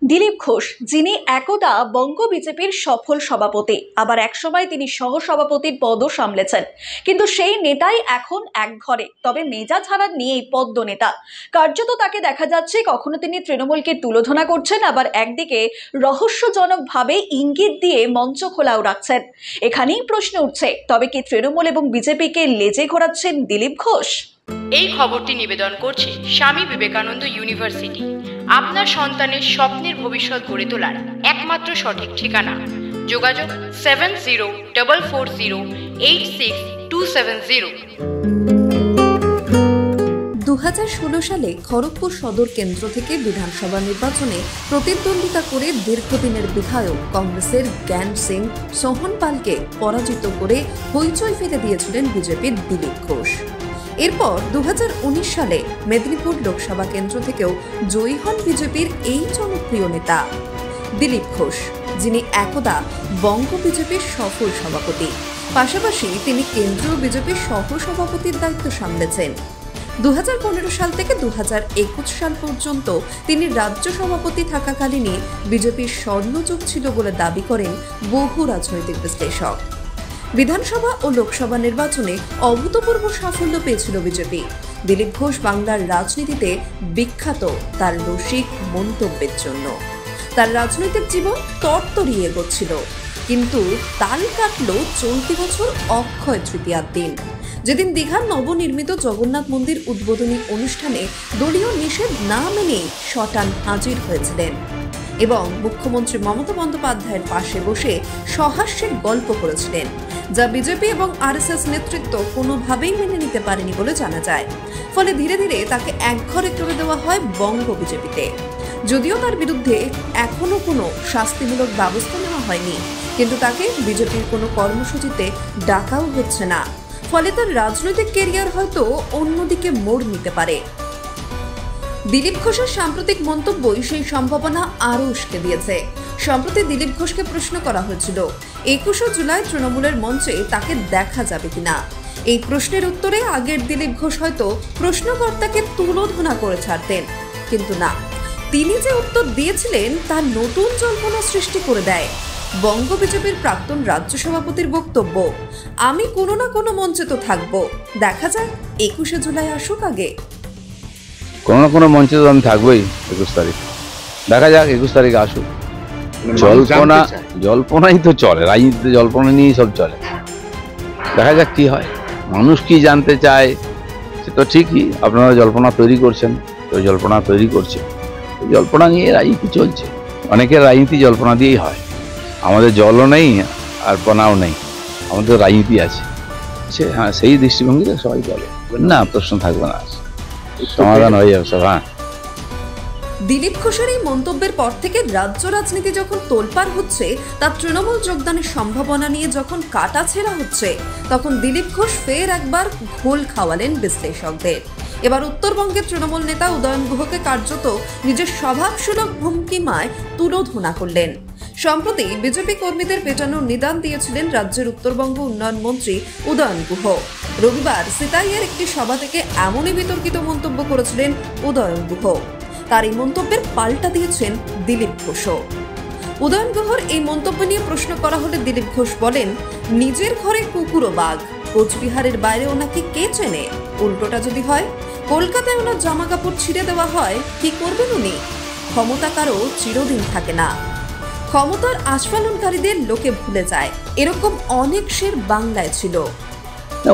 দিলীপ ঘোষ, যিনি একদা বঙ্গ বিজেপির সফল সভাপতি, আবার একসময় তিনি সহ সভাপতির পদও সামলেছেন, কিন্তু সেই নেতাই এখন এক ঘরে, তবে মেজাজ হারাননি এই পদ্ম নেতা। কার্যত তাকে দেখা যাচ্ছে কখনো তিনি তৃণমূলকে তুলোধনা করছেন, আবার একদিকে রহস্যজনকভাবে ইঙ্গিত দিয়ে মঞ্চ খোলাও রাখছেন। এখানেই প্রশ্ন উঠছে, তবে কি তৃণমূল এবং বিজেপিকে লেজে ঘোরাচ্ছেন দিলীপ ঘোষ? এই খবরটি নিবেদন করছে স্বামী বিবেকানন্দ ইউনিভার্সিটি, আপনার সন্তানের স্বপ্নের ভবিষ্যৎ গড়ে তোলার একমাত্র সঠিক ঠিকানা। যোগাযোগ 7040086270। 2016 সালে খড়গপুর সদর কেন্দ্র থেকে বিধানসভা নির্বাচনে প্রতিদ্বন্দ্বিতা করে দীর্ঘদিনের বিধায়ক কংগ্রেসের জ্ঞান সিং সোহনপালকে পরাজিত করে হইচই ফেলে দিয়েছিলেন বিজেপির দিলীপ ঘোষ। এরপর 2019 সালে মেদিনীপুর লোকসভা কেন্দ্র থেকেও জয়ী হন বিজেপির এই জনপ্রিয় নেতা দিলীপ ঘোষ, যিনি একদা বঙ্গ বিজেপির সফল সভাপতি। পাশাপাশি তিনি কেন্দ্রীয় বিজেপির সহ সভাপতির দায়িত্ব সামলেছেন। 2015 সাল থেকে 2021 সাল পর্যন্ত তিনি রাজ্য সভাপতি থাকাকালীনই বিজেপির স্বর্ণযুগ ছিল বলে দাবি করেন বহু রাজনৈতিক বিশ্লেষক। বিধানসভা ও লোকসভা নির্বাচনে অভূতপূর্ব সাফল্য পেয়েছিল বিজেপি। দিলীপ ঘোষ বাংলার রাজনীতিতে বিখ্যাত তার রসিক মন্তব্যের জন্য। তার রাজনৈতিক জীবন তরতরিয়ে এগোচ্ছিল, কিন্তু তাল কাটল চলতি বছর অক্ষয় তৃতীয়ার দিন, যেদিন দীঘার নবনির্মিত জগন্নাথ মন্দির উদ্বোধনী অনুষ্ঠানে দলীয় নিষেধ না মেনেই শটান হাজির হয়েছিলেন এবং মুখ্যমন্ত্রী মমতা বন্দ্যোপাধ্যায়ের পাশে বসে সহাস্যের গল্প করেছিলেন, যা বিজেপি এবং আরএসএস নেতৃত্ব কোনোভাবেই মেনে নিতে পারেনি বলে জানা যায়। ফলে ধীরে ধীরে তাকে একঘরে করে দেওয়া হয় বঙ্গ বিজেপিতে। যদিও তার বিরুদ্ধে এখনো কোনো শাস্তিমূলক ব্যবস্থা নেওয়া হয়নি, কিন্তু তাকে বিজেপির কোনো কর্মসূচিতে ডাকাও হচ্ছে না। ফলে তার রাজনৈতিক ক্যারিয়ার হয়তো অন্যদিকে মোড় নিতে পারে। দিলীপ ঘোষের সাম্প্রতিক মন্তব্যই সেই সম্ভাবনা আরও উস্কে দিয়েছে। সম্প্রতি দিলীপ ঘোষকে প্রশ্ন করা হয়েছিল 21শে জুলাই তৃণমূলের মঞ্চে তাকে দেখা যাবে কিনা। এই প্রশ্নের উত্তরে আগের দিলীপ ঘোষ হয়তো প্রশ্নকর্তাকে তুলোধনা করে ছাড়তেন, কিন্তু না, তিনি যে উত্তর দিয়েছিলেন তা নতুন জল্পনা সৃষ্টি করে দেয়। বঙ্গ বিজেপির প্রাক্তন রাজ্য সভাপতির বক্তব্য, আমি কোনো না কোনো মঞ্চে তো থাকবো, দেখা যাক 21শে জুলাই আসুক আগে। কোনো না কোনো মঞ্চে তো আমি থাকবোই 21 তারিখ, দেখা যাক 21 তারিখে আসুক। জল্পনাই তো চলে, রাজনীতিতে জল্পনা নিয়েই সব চলে, দেখা যাক কি হয়। মানুষ কি জানতে চায় সে তো ঠিকই, আপনারা জল্পনা তৈরি করছেন, তো জল্পনা তৈরি করছে, জল্পনা নিয়ে রাজনীতি চলছে। অনেকের রাজনীতি জল্পনা দিয়েই হয়, আমাদের জলও নেই আর পনাও নেই, আমাদের রাজনীতি আছে। হ্যাঁ, সেই দৃষ্টিভঙ্গিতে সবাই বলে না, প্রশ্ন থাকবে না, সমাধান হয়ে যাবে সব। হ্যাঁ, দিলীপ ঘোষের এই মন্তব্যের পর থেকে রাজ্য রাজনীতি যখন তোলপাড় হচ্ছে, তার তৃণমূল যোগদানের সম্ভাবনা নিয়ে যখন কাটাছেঁড়া হচ্ছে, তখন দিলীপ ঘোষ ফের একবার ঘোল খাওয়ালেন বিশ্লেষকদের। এবার উত্তরবঙ্গের তৃণমূল নেতা উদয়ন গুহকে কার্যত নিজের স্বভাবসুলভ ভঙ্গিমায় তুলোধনা করলেন। সম্প্রতি বিজেপি কর্মীদের পেটানোর নিদান দিয়েছিলেন রাজ্যের উত্তরবঙ্গ উন্নয়ন মন্ত্রী উদয়ন গুহ। রবিবার সিতাইয়ের একটি সভা থেকে এমনই বিতর্কিত মন্তব্য করেছিলেন উদয়ন গুহ। তার এই মন্তব্যের পাল্টা দিয়েছেন দিলীপ ঘোষও। উদয়ন গুহর এই মন্তব্য নিয়ে প্রশ্ন করা হলে দিলীপ ঘোষ বলেন, নিজের ঘরে কুকুর ও বাঘ, কোচবিহারের বাইরে ওনাকে কে চেনে? উল্টোটা যদি হয়, কলকাতায় ওনার জামা কাপড় ছিঁড়ে দেওয়া হয়, কি করবেন উনি? ক্ষমতা কারো চিরদিন থাকে না, ক্ষমতার আস্ফালনকারীদের লোকে ভুলে যায়। এরকম অনেক শের বাংলায় ছিল।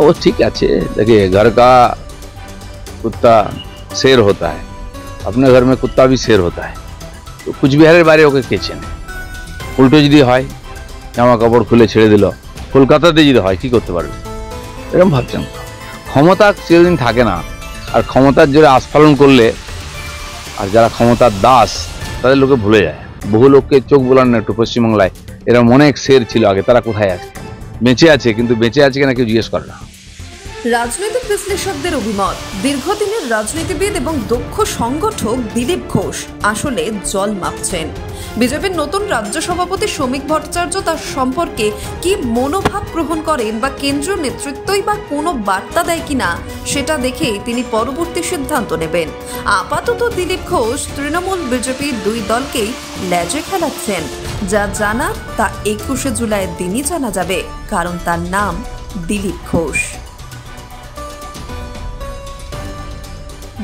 वो ठीक আছে, देखिए घर का कुत्ता शेर होता है, अपने घर में कुत्ता भी शेर होता है, तो কুচবিহারের বাইরে ওকে কে চেনে? উল্টো যদি হয়, জামা কাপড় খুলে ছেড়ে দিল, কলকাতাতে যদি হয়, কি করতে পারবে? এরকম ভাবছেন? ক্ষমতা চিরদিন থাকে না, আর ক্ষমতার জোরে আস্ফালন করলে আর যারা ক্ষমতার দাস তাদের লোকে ভুলে যায়। বহু লোককে চোখ বোলান একটু পশ্চিমবাংলায়, এরকম অনেক শের ছিল আগে, তারা কোথায় আছে? বেঁচে আছে, কিন্তু বেঁচে আছে কিনা কেউ জিজ্ঞেস করে না। রাজনৈতিক বিশ্লেষকদের অভিমত, দীর্ঘদিনের রাজনীতিবিদ এবং দক্ষ সংগঠক দিলীপ ঘোষ আসলে জল মাপছেন। বিজেপির নতুন রাজ্য সভাপতি শ্রমিক ভট্টাচার্য তার সম্পর্কে কি মনোভাব গ্রহণ করেন বা কেন্দ্রীয় নেতৃত্বই বা কোনো বার্তা দেয় কিনা সেটা দেখে তিনি পরবর্তী সিদ্ধান্ত নেবেন। আপাতত দিলীপ ঘোষ তৃণমূল বিজেপি দুই দলকেই লেজে খেলাচ্ছেন। যা জানার তা 21শে জুলাইয়ের দিনই জানা যাবে, কারণ তার নাম Dilip Ghosh.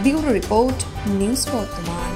Bureau report, news বর্তমান।